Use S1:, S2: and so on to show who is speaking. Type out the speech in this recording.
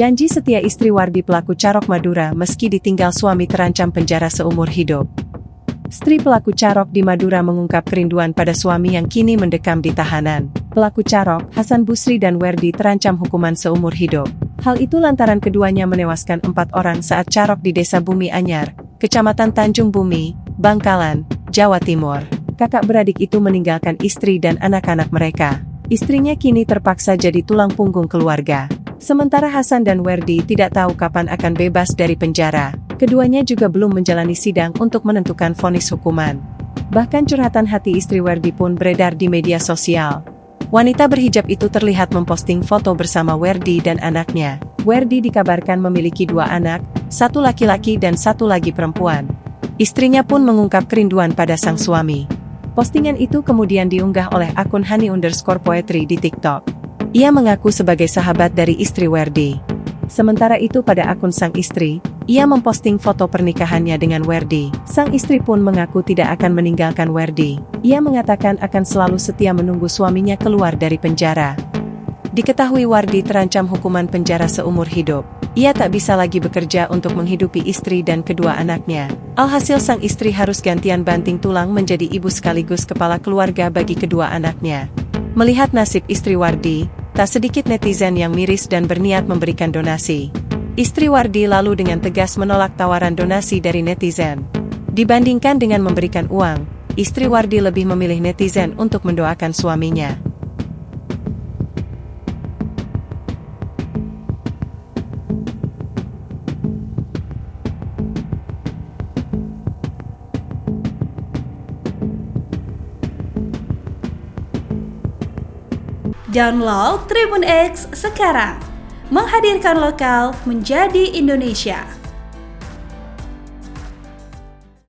S1: Janji setia istri Wardi pelaku Carok Madura meski ditinggal suami terancam penjara seumur hidup. Istri pelaku Carok di Madura mengungkap kerinduan pada suami yang kini mendekam di tahanan. Pelaku Carok, Hasan Busri dan Werdi terancam hukuman seumur hidup. Hal itu lantaran keduanya menewaskan 4 orang saat Carok di Desa Bumi Anyar, Kecamatan Tanjung Bumi, Bangkalan, Jawa Timur. Kakak beradik itu meninggalkan istri dan anak-anak mereka. Istrinya kini terpaksa jadi tulang punggung keluarga. Sementara Hasan dan Werdi tidak tahu kapan akan bebas dari penjara. Keduanya juga belum menjalani sidang untuk menentukan vonis hukuman. Bahkan curhatan hati istri Werdi pun beredar di media sosial. Wanita berhijab itu terlihat memposting foto bersama Werdi dan anaknya. Werdi dikabarkan memiliki 2 anak, 1 laki-laki dan 1 lagi perempuan. Istrinya pun mengungkap kerinduan pada sang suami. Postingan itu kemudian diunggah oleh akun Hani_poetry di TikTok. Ia mengaku sebagai sahabat dari istri Werdi. Sementara itu pada akun sang istri, ia memposting foto pernikahannya dengan Werdi. Sang istri pun mengaku tidak akan meninggalkan Werdi. Ia mengatakan akan selalu setia menunggu suaminya keluar dari penjara. Diketahui Wardi terancam hukuman penjara seumur hidup. Ia tak bisa lagi bekerja untuk menghidupi istri dan kedua anaknya. Alhasil sang istri harus gantian banting tulang menjadi ibu sekaligus kepala keluarga bagi kedua anaknya. Melihat nasib istri Wardi, tak sedikit netizen yang miris dan berniat memberikan donasi. Istri Wardi lalu dengan tegas menolak tawaran donasi dari netizen. Dibandingkan dengan memberikan uang, istri Wardi lebih memilih netizen untuk mendoakan suaminya.
S2: Download Tribun X sekarang, menghadirkan lokal menjadi Indonesia.